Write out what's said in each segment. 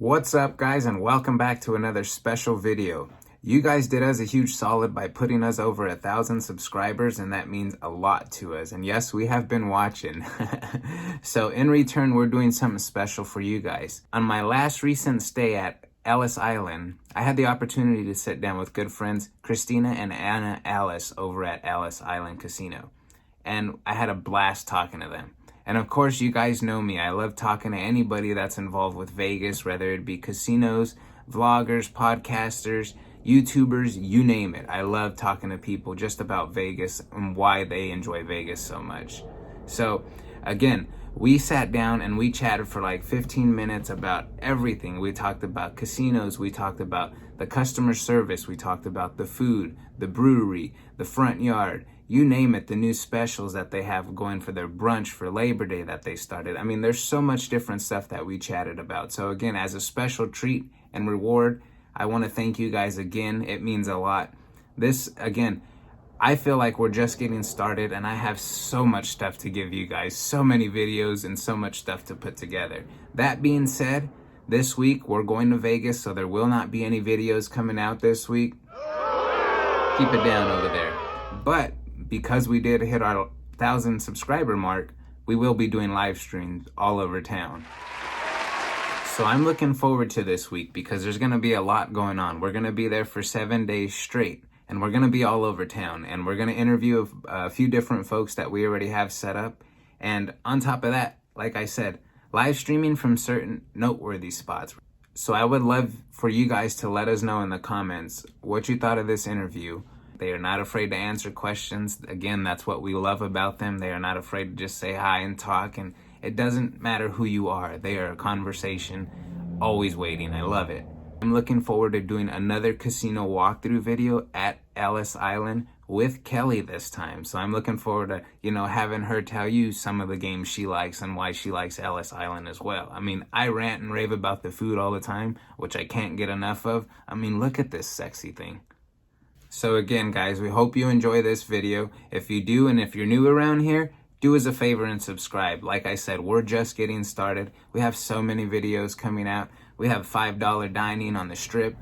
What's up, guys, and welcome back to another special video. You guys did us a huge solid by putting us over 1,000 subscribers, and that means a lot to us. And yes, we have been watching. So in return, we're doing something special for you guys. On my last recent stay at Ellis Island, I had the opportunity to sit down with good friends Christina and Ellis over at Ellis Island Casino. And I had a blast talking to them. And of course, you guys know me. I love talking to anybody that's involved with Vegas, whether it be casinos, vloggers, podcasters, YouTubers, you name it. I love talking to people just about Vegas and why they enjoy Vegas so much. So again, we sat down and we chatted for like 15 minutes about everything. We talked about casinos, we talked about the customer service, we talked about the food, the brewery, the front yard, you name it, the new specials that they have going for their brunch for Labor Day that they started. I mean, there's so much different stuff that we chatted about. So again, as a special treat and reward, I want to thank you guys again. It means a lot. This, again, I feel like we're just getting started and I have so much stuff to give you guys, so many videos and so much stuff to put together. That being said, this week we're going to Vegas, so there will not be any videos coming out this week. Keep it down over there. But because we did hit our 1,000 subscriber mark, we will be doing live streams all over town. So I'm looking forward to this week because there's going to be a lot going on. We're going to be there for 7 days straight, and we're going to be all over town, and we're going to interview a few different folks that we already have set up. And on top of that, like I said, live streaming from certain noteworthy spots. So I would love for you guys to let us know in the comments what you thought of this interview. They are not afraid to answer questions. Again, that's what we love about them. They are not afraid to just say hi and talk, and it doesn't matter who you are. They are a conversation, always waiting. I love it. I'm looking forward to doing another casino walkthrough video at Ellis Island with Kelly this time. So I'm looking forward to, having her tell you some of the games she likes and why she likes Ellis Island as well. I mean, I rant and rave about the food all the time, which I can't get enough of. I mean, look at this sexy thing. So again, guys, we hope you enjoy this video. If you do, and if you're new around here, do us a favor and subscribe. Like I said, we're just getting started. We have so many videos coming out. We have $5 dining on the strip.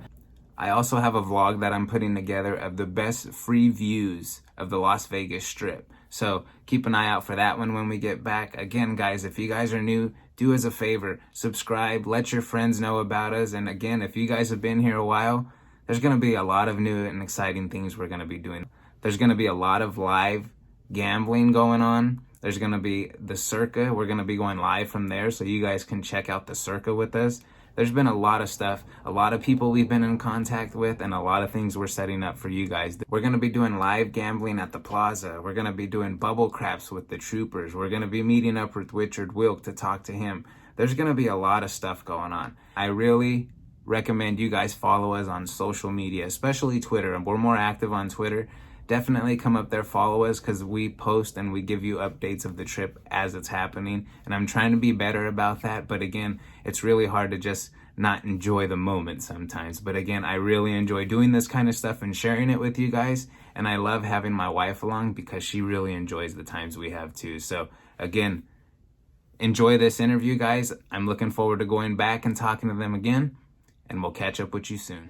I also have a vlog that I'm putting together of the best free views of the Las Vegas Strip. So keep an eye out for that one when we get back. Again, guys, if you guys are new, do us a favor, subscribe, let your friends know about us. And again, if you guys have been here a while, there's going to be a lot of new and exciting things we're going to be doing. There's going to be a lot of live gambling going on. There's going to be the Circa. We're going to be going live from there, so you guys can check out the Circa with us. There's been a lot of stuff, a lot of people we've been in contact with, and a lot of things we're setting up for you guys. We're going to be doing live gambling at the plaza. We're going to be doing bubble craps with the troopers. We're going to be meeting up with Richard Wilk to talk to him. There's going to be a lot of stuff going on. I really recommend you guys follow us on social media, especially Twitter. And we're more active on Twitter. Definitely come up there, follow us, because we post and we give you updates of the trip as it's happening. And I'm trying to be better about that. But again, it's really hard to just not enjoy the moment sometimes. But again, I really enjoy doing this kind of stuff and sharing it with you guys. And I love having my wife along because she really enjoys the times we have too. So again, enjoy this interview, guys. I'm looking forward to going back and talking to them again. And we'll catch up with you soon.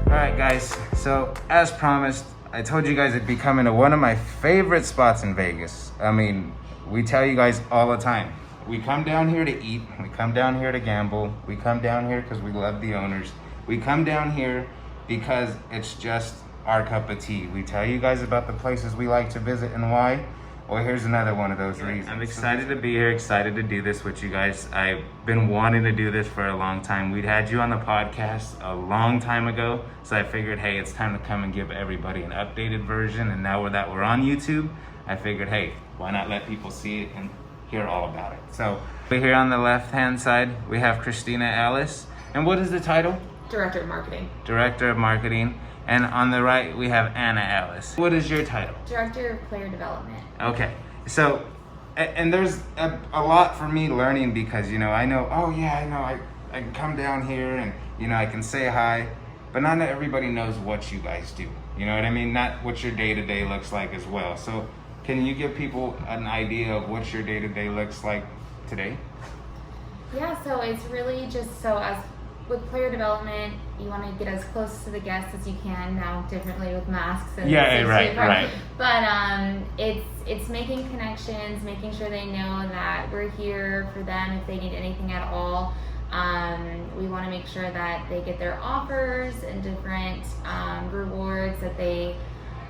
Alright guys, so as promised, I told you guys it'd be coming to one of my favorite spots in Vegas. I mean, we tell you guys all the time. We come down here to eat, we come down here to gamble, we come down here because we love the owners. We come down here because it's just our cup of tea. We tell you guys about the places we like to visit and why. Well, here's another one of those reasons. I'm excited to be here, excited to do this with you guys. I've been wanting to do this for a long time. We'd had you on the podcast a long time ago, so I figured, hey, it's time to come and give everybody an updated version. And now that we're on YouTube, I figured, hey, why not let people see it and hear all about it? So here on the left-hand side, we have Christina Ellis. And what is the title? Director of Marketing. Director of Marketing. And on the right, we have Anna Ellis. What is your title? Director of Player Development. Okay, so, and there's a lot for me learning because, I know, I can come down here and, I can say hi. but not everybody knows what you guys do. You know what I mean? Not what your day-to-day looks like as well. So can you give people an idea of what your day-to-day looks like today? Yeah, so it's really just so as with player development, you want to get as close to the guests as you can now, differently with masks and right. But it's making connections, making sure they know that we're here for them if they need anything at all. We want to make sure that they get their offers and different rewards that they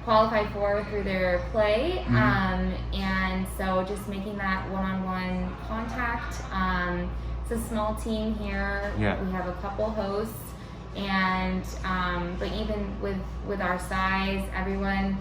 qualify for through their play. And so just making that one-on-one contact. It's a small team here. Yeah. We have a couple hosts, and but even with our size, everyone,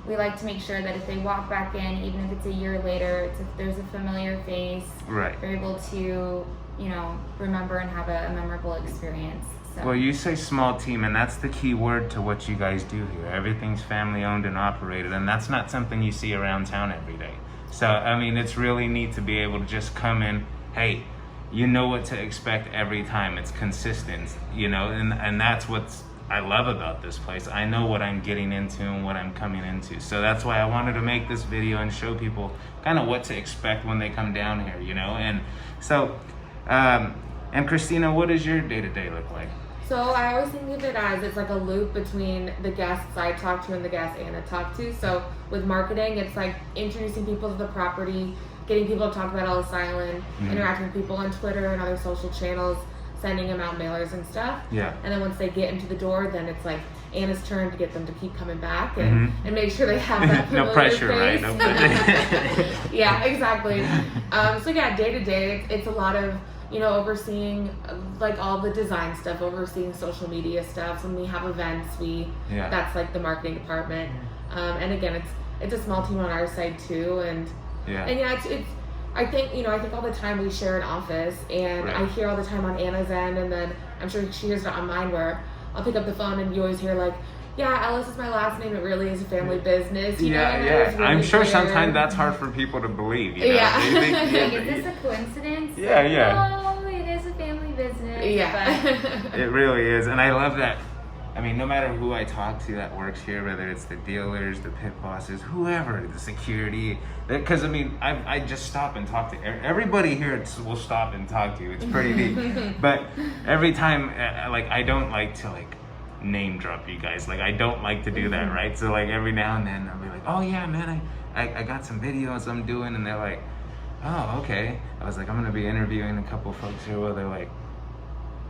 we like to make sure that if they walk back in, even if it's a year later, if there's a familiar face, right, they're able to, you know, remember and have a memorable experience. So. Well, you say small team, and that's the key word to what you guys do here. Everything's family owned and operated, and that's not something you see around town every day. So, I mean, it's really neat to be able to just come in, hey, you know what to expect every time. It's consistent, you know, and that's what's I love about this place. I know what I'm getting into and what I'm coming into. So that's why I wanted to make this video and show people kind of what to expect when they come down here, you know. And so, and Christina, what does your day-to-day look like? So I always think of it as it's like a loop between the guests I talk to and the guests Anna talk to. So with marketing, it's like introducing people to the property, getting people to talk about Ellis Island, interacting with people on Twitter and other social channels, sending them out mailers and stuff. Yeah. And then once they get into the door, then it's like Anna's turn to get them to keep coming back and make sure they have that no pressure, face. right? No pressure. Yeah, exactly. So yeah, day to day, it's a lot of, you know, overseeing like all the design stuff, overseeing social media stuff. When we have events, that's like the marketing department. And again, it's a small team on our side too, and it's I think all the time we share an office, and I hear all the time on Anna's end, and then I'm sure she hears it on mine, where I'll pick up the phone and you always hear like, yeah, Ellis is my last name. It really is a family business. You know, really I'm sure sometimes that's hard for people to believe. You know? Is this a coincidence? Yeah. Oh, it is a family business. Yeah. But... It really is, and I love that. I mean, no matter who I talk to that works here, whether it's the dealers, the pit bosses, whoever, the security, because I mean, I just stop and talk to everybody here. Will stop and talk to you. It's pretty neat. But every time, like, I don't like to like name drop you guys. Like, I don't like to do that, right? So like every now and then I'll be like, oh yeah, man, I got some videos I'm doing, and they're like, oh, okay. I was like, I'm gonna be interviewing a couple folks here. Well, they're like,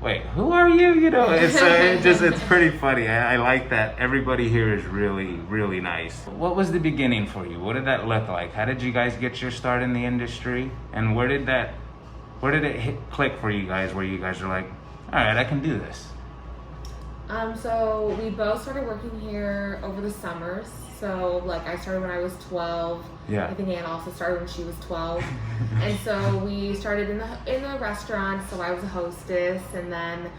wait, who are you? You know, it's pretty funny. I like that everybody here is really, really nice. What was the beginning for you? What did that look like? How did you guys get your start in the industry? And where did it click for you guys, where you guys are like, all right, I can do this? So we both started working here over the summers. So like I started when I was 12. Yeah. I think Anna also started when she was 12. And so we started in the restaurant. So I was a hostess, and then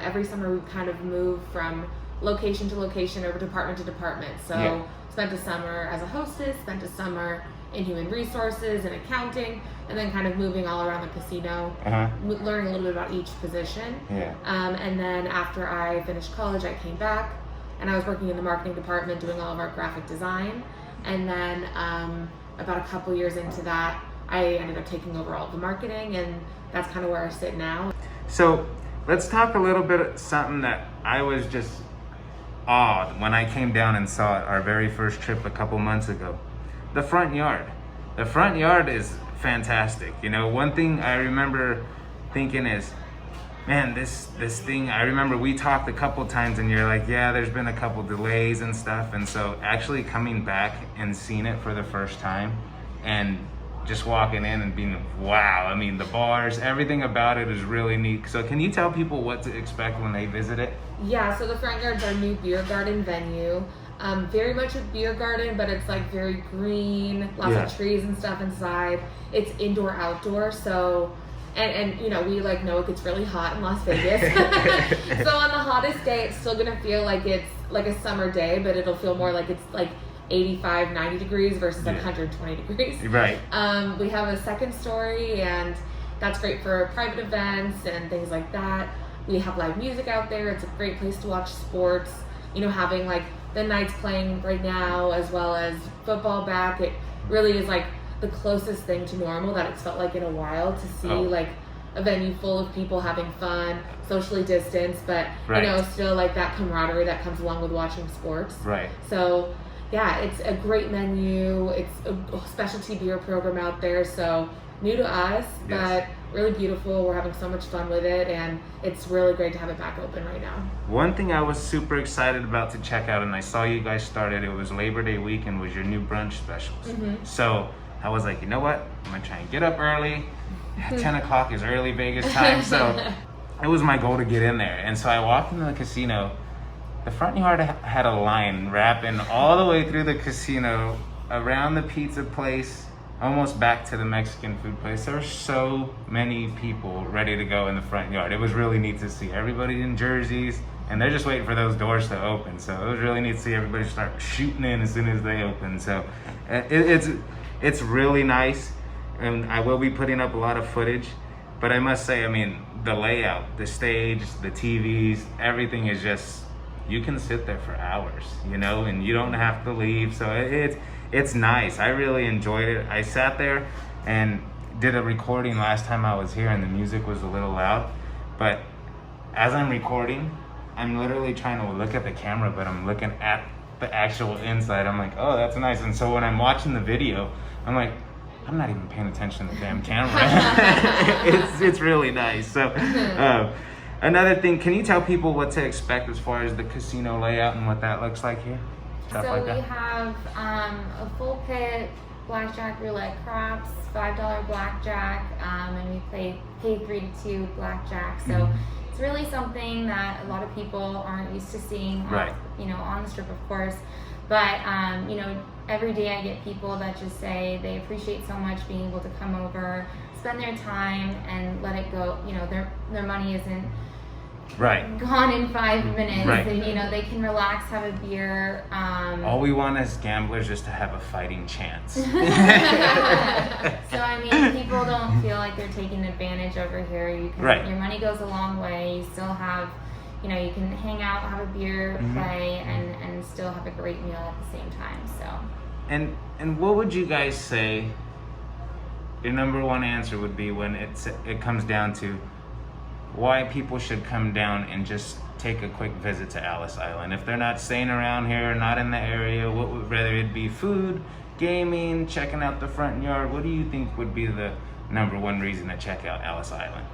every summer we kind of moved from location to location, over department to department. So spent a summer as a hostess, spent a summer in human resources and accounting, and then kind of moving all around the casino, learning a little bit about each position. And then after I finished college, I came back, and I was working in the marketing department doing all of our graphic design. And then about a couple years into that, I ended up taking over all of the marketing, and that's kind of where I sit now. So let's talk a little bit of something that I was just awed when I came down and saw it our very first trip a couple months ago. The front yard. The front yard is fantastic. You know, one thing I remember thinking is, man, this thing, I remember we talked a couple times and you're like, yeah, there's been a couple delays and stuff. And so actually coming back and seeing it for the first time and just walking in and being, wow, I mean, the bars, everything about it is really neat. So can you tell people what to expect when they visit it? Yeah, so the front yard's our new beer garden venue. Very much a beer garden, but it's like very green, lots of trees and stuff inside. It's indoor, outdoor, so... And you know, we like know it gets really hot in Las Vegas. So on the hottest day, it's still gonna feel like it's like a summer day, but it'll feel more like it's like 85, 90 degrees versus like 120 degrees. Right. We have a second story, and that's great for private events and things like that. we have live music out there. It's a great place to watch sports. You know, having like the Knights playing right now as well as football back, it really is like the closest thing to normal that it's felt like in a while to see like a venue full of people having fun, socially distanced, but you know, still like that camaraderie that comes along with watching sports. Right. So yeah, it's a great menu. It's a specialty beer program out there. So new to us, but really beautiful. We're having so much fun with it, and it's really great to have it back open right now. One thing I was super excited about to check out, and I saw you guys started, it was Labor Day weekend, was your new brunch specials. So I was like, you know what? I'm gonna try and get up early. 10 o'clock is early Vegas time, so it was my goal to get in there. And so I walked into the casino. The front yard had a line wrapping all the way through the casino, around the pizza place, almost back to the Mexican food place. There were so many people ready to go in the front yard. It was really neat to see everybody in jerseys, and they're just waiting for those doors to open. So it was really neat to see everybody start shooting in as soon as they open. So it's really nice, and I will be putting up a lot of footage. But I must say, I mean, the layout, the stage, the TVs, everything is just, you can sit there for hours, you know, and you don't have to leave. So it's nice. I really enjoyed it. I sat there and did a recording last time I was here, and the music was a little loud. But as I'm recording, I'm literally trying to look at the camera, but I'm looking at the actual inside. I'm like, oh, that's nice. And so when I'm watching the video, I'm like, I'm not even paying attention to the damn camera. it's really nice. So another thing, can you tell people what to expect as far as the casino layout and what that looks like here? So we have a full pit, blackjack, roulette, craps, $5 blackjack, and we pay 3 to 2 blackjack. So it's really something that a lot of people aren't used to seeing, you know, on the strip, of course. But you know, every day I get people that just say they appreciate so much being able to come over, spend their time, and let it go. You know, their money isn't gone in 5 minutes, and you know, they can relax, have a beer. All we want as gamblers is to have a fighting chance. So I mean, people don't feel like they're taking advantage over here. You can, your money goes a long way. You still have, you know, you can hang out, have a beer, play, and still have a great meal at the same time. So. And what would you guys say your number one answer would be when it comes down to why people should come down and just take a quick visit to Ellis Island? If they're not staying around here, not in the area, what would, whether it be food, gaming, checking out the front yard, what do you think would be the number one reason to check out Ellis Island?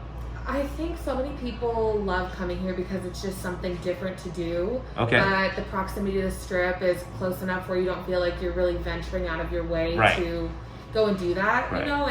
I think so many people love coming here because it's just something different to do. Okay. But the proximity to the strip is close enough where you don't feel like you're really venturing out of your way to go and do that, you know?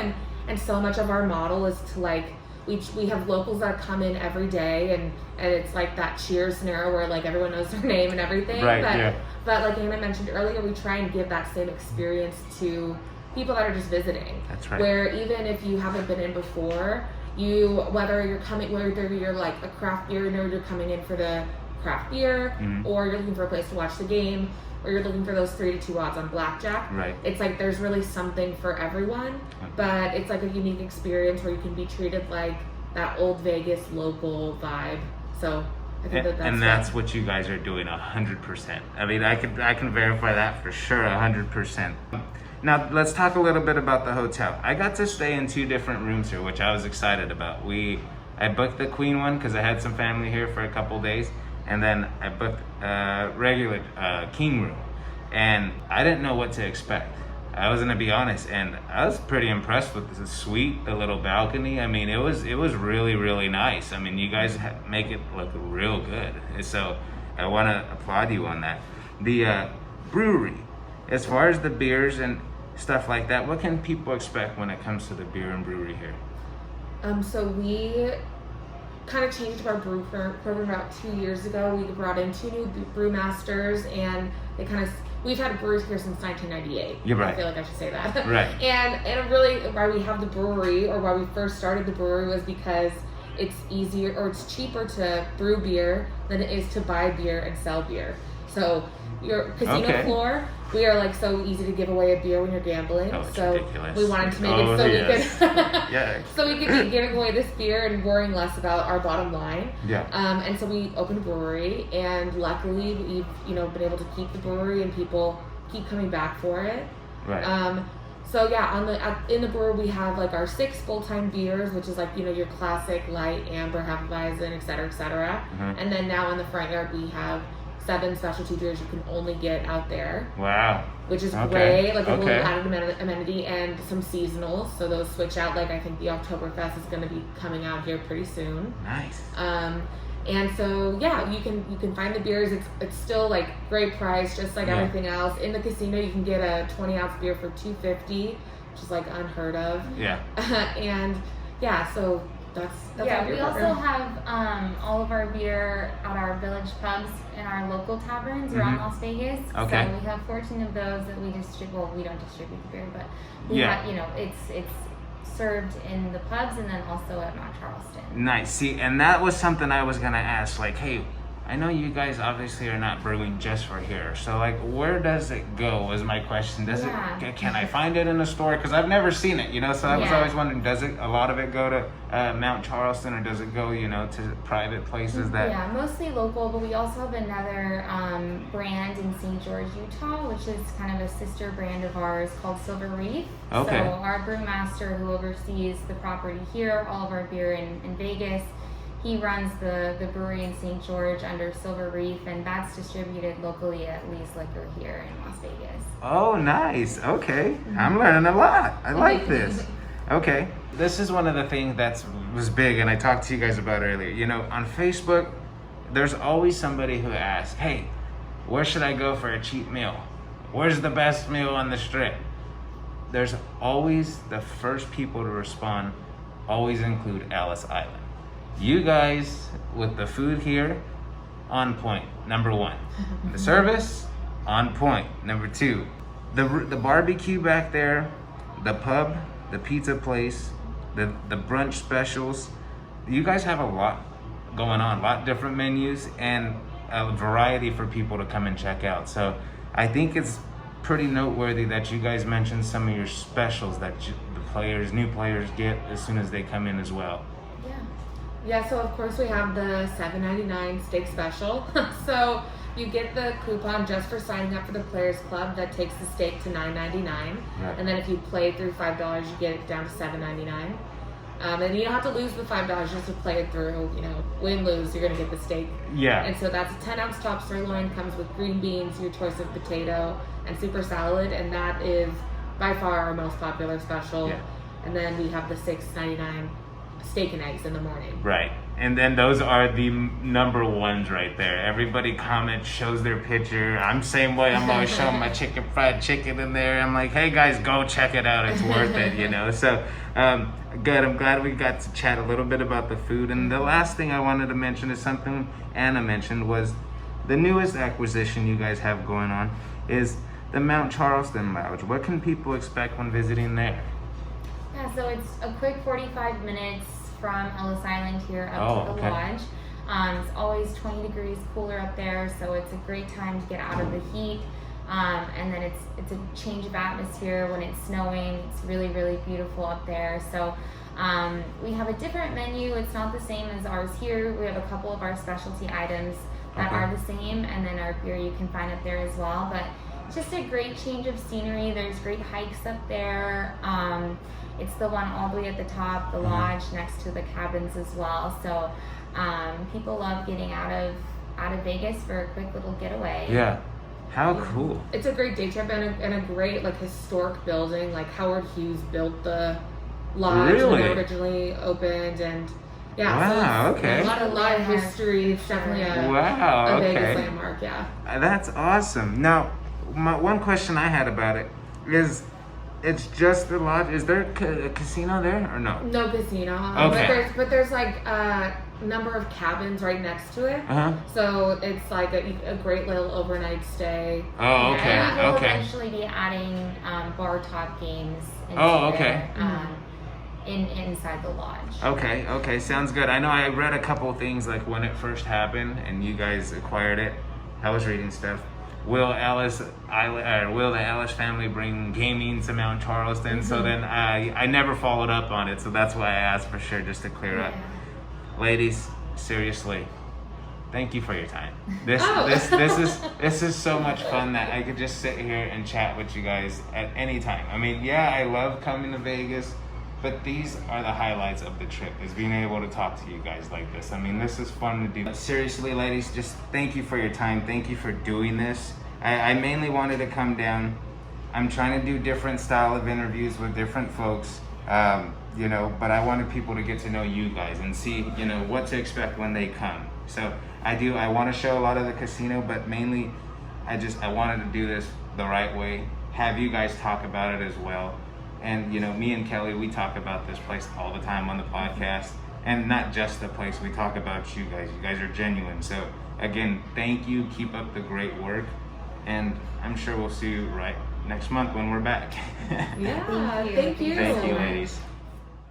And so much of our model is to like, we have locals that come in every day, and it's like that Cheers scenario where like everyone knows their name and everything. But like Anna mentioned earlier, we try and give that same experience to people that are just visiting. That's right. Where even if you haven't been in before, whether you're like a craft beer, you're coming in for the craft beer, or you're looking for a place to watch the game, or you're looking for those 3 to 2 odds on blackjack. It's like there's really something for everyone, but it's like a unique experience where you can be treated like that old Vegas local vibe. So I think that's what you guys are doing 100%. I mean, I can verify that for sure 100%. Now, let's talk a little bit about the hotel. I got to stay in 2 different rooms here, which I was excited about. I booked the queen one because I had some family here for a couple days, and then I booked a regular king room. And I didn't know what to expect. I was gonna be honest, and I was pretty impressed with the suite, the little balcony. I mean, it was really, really nice. I mean, you guys make it look real good. So I wanna applaud you on that. The brewery, as far as the beers and stuff like that, what can people expect when it comes to the beer and brewery here? So we kind of changed our brew program about 2 years ago. We brought in 2 new brewmasters, and we've had brewers here since 1998. You're right. I feel like I should say that. Right. And really why we have the brewery, or why we first started the brewery, was because it's easier, or it's cheaper to brew beer than it is to buy beer and sell beer. So your casino floor, we are like so easy to give away a beer when you're gambling. Oh, it's so ridiculous. we wanted to make it so yes. we could Yeah. so we could be giving away this beer and worrying less about our bottom line. Yeah. And so we opened a brewery, and luckily we've been able to keep the brewery, and people keep coming back for it. Right. So yeah, in the brewery we have like our 6 full-time beers, which is like your classic light, amber, Hefeweizen, et cetera, et cetera. Mm-hmm. And then now in the front yard we have 7 specialty beers you can only get out there. Wow. Which is great, like a little added amenity, and some seasonals. So those switch out. Like I think the Oktoberfest is going to be coming out here pretty soon. Nice. And so yeah, you can find the beers. It's still like great price, just like everything else. In the casino, you can get a 20-ounce beer for $2.50, which is like unheard of. Yeah. And yeah, so that's yeah. We also have all of our beer at our village pubs and our local taverns around Las Vegas. Okay. So we have 14 of those that we distribute. Well, we don't distribute the beer, but we have, it's served in the pubs and then also at Mount Charleston. Nice. See, and that was something I was gonna ask. Like, hey, I know you guys obviously are not brewing just for here. So, like, where does it go? Was my question. Does it? Can I find it in a store? Because I've never seen it. So I was always wondering, does it? A lot of it go to Mount Charleston, or does it go, to private places that? Yeah, mostly local. But we also have another brand in St. George, Utah, which is kind of a sister brand of ours called Silver Reef. Okay. So our brewmaster, who oversees the property here, all of our beer in Vegas, he runs the brewery in St. George under Silver Reef, and that's distributed locally at Lee's Liquor here in Las Vegas. Oh, nice. Okay. I'm learning a lot. I like this. Okay. This is one of the things that was big, and I talked to you guys about earlier. On Facebook, there's always somebody who asks, hey, where should I go for a cheap meal? Where's the best meal on the strip? There's always the first people to respond always include Ellis Island. You guys, with the food here, on point, number 1. The service, on point, number 2. The barbecue back there, the pub, the pizza place, the brunch specials. You guys have a lot going on, a lot different menus, and a variety for people to come and check out. So I think it's pretty noteworthy that you guys mentioned some of your specials that new players get as soon as they come in as well. Yeah, so of course we have the $7.99 steak special. So you get the coupon just for signing up for the Players Club that takes the steak to $9.99. Right. And then if you play through $5, you get it down to $7.99. And you don't have to lose the $5 just to play it through. Win, lose, you're going to get the steak. Yeah. And so that's a 10-ounce top sirloin, comes with green beans, your choice of potato, and super salad. And that is by far our most popular special. Yeah. And then we have the $6.99 steak and eggs in the morning. Right. And then those are the number ones right there. Everybody comments, shows their picture. I'm same way. I'm always showing my fried chicken in there. I'm like, hey guys, go check it out. It's worth it, So good. I'm glad we got to chat a little bit about the food. And the last thing I wanted to mention is something Anna mentioned, was the newest acquisition you guys have going on is the Mount Charleston Lounge. What can people expect when visiting there? Yeah, so it's a quick 45 minutes from Ellis Island here up to the lodge. It's always 20 degrees cooler up there, so it's a great time to get out of the heat. And then it's a change of atmosphere when it's snowing. It's really, really beautiful up there. So we have a different menu. It's not the same as ours here. We have a couple of our specialty items that are the same, and then our beer you can find up there as well. But just a great change of scenery. There's great hikes up there. It's the one all the way at the top, the lodge next to the cabins as well. So people love getting out of Vegas for a quick little getaway. Yeah. How cool. It's a great day trip and a great historic building. Like Howard Hughes built the lodge when it originally opened, and wow, so a lot of history. It's definitely a Vegas landmark. Yeah. That's awesome. Now, one question I had about it is, it's just the lodge. Is there a casino there or no? No casino. Okay. But there's like a number of cabins right next to it. So it's like a great little overnight stay. Oh, okay. And we will eventually be adding bar top games inside the lodge. Okay. Sounds good. I know I read a couple things like when it first happened and you guys acquired it. I was reading stuff. will the Ellis family bring gaming to Mount Charleston? So then I never followed up on it, so that's why I asked for sure, just to clear up. Ladies, seriously, thank you for your time. This is so much fun that I could just sit here and chat with you guys at any time. I mean, yeah, I love coming to Vegas, but these are the highlights of the trip, is being able to talk to you guys like this. I mean, this is fun to do. But seriously, ladies, just thank you for your time. Thank you for doing this. I mainly wanted to come down. I'm trying to do different style of interviews with different folks, you know, but I wanted people to get to know you guys and see, you know, what to expect when they come. So I want to show a lot of the casino, but mainly I wanted to do this the right way, have you guys talk about it as well. And, you know, me and Kelly, we talk about this place all the time on the podcast, and not just the place, we talk about you guys. You guys are genuine. So again, thank you, keep up the great work, and I'm sure we'll see you right next month when we're back. Yeah, thank you. Thank you, ladies.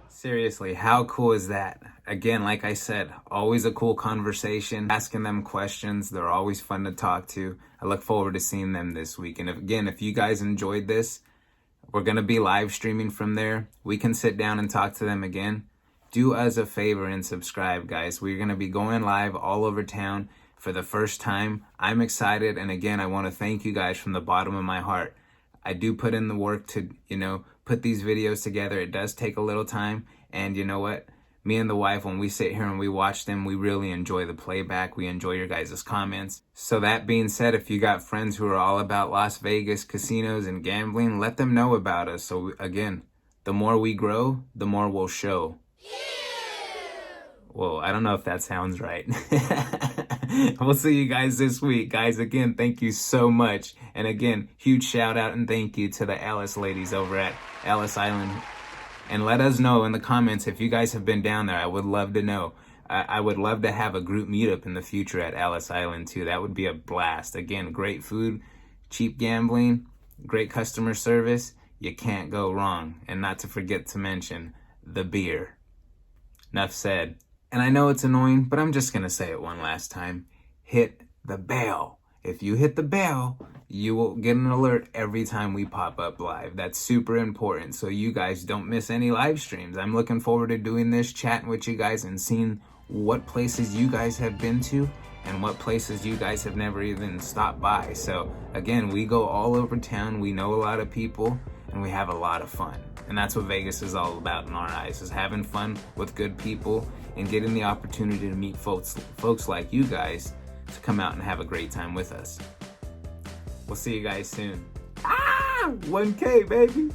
Seriously, how cool is that? Again, like I said, always a cool conversation, asking them questions. They're always fun to talk to. I look forward to seeing them this week. And if you guys enjoyed this, we're going to be live streaming from there. We can sit down and talk to them again. Do us a favor and subscribe, guys. We're going to be going live all over town for the first time. I'm excited. And again, I want to thank you guys from the bottom of my heart. I do put in the work to, you know, put these videos together. It does take a little time. And you know what? Me and the wife, when we sit here and we watch them, we really enjoy the playback. We enjoy your guys' comments. So that being said, if you got friends who are all about Las Vegas casinos and gambling, let them know about us. So again, the more we grow, the more we'll show. Whoa, I don't know if that sounds right. We'll see you guys this week. Guys, again, thank you so much. And again, huge shout out and thank you to the Ellis ladies over at Ellis Island. And let us know in the comments if you guys have been down there. I would love to know. I would love to have a group meetup in the future at Ellis Island too. That would be a blast. Again, great food, cheap gambling, great customer service. You can't go wrong. And not to forget to mention the beer. Enough said. And I know it's annoying, but I'm just going to say it one last time. Hit the bell. If you hit the bell, you will get an alert every time we pop up live. That's super important, so you guys don't miss any live streams. I'm looking forward to doing this, chatting with you guys, and seeing what places you guys have been to and what places you guys have never even stopped by. So again, we go all over town. We know a lot of people, and we have a lot of fun. And that's what Vegas is all about in our eyes, is having fun with good people and getting the opportunity to meet folks like you guys to come out and have a great time with us. We'll see you guys soon. 1K, baby.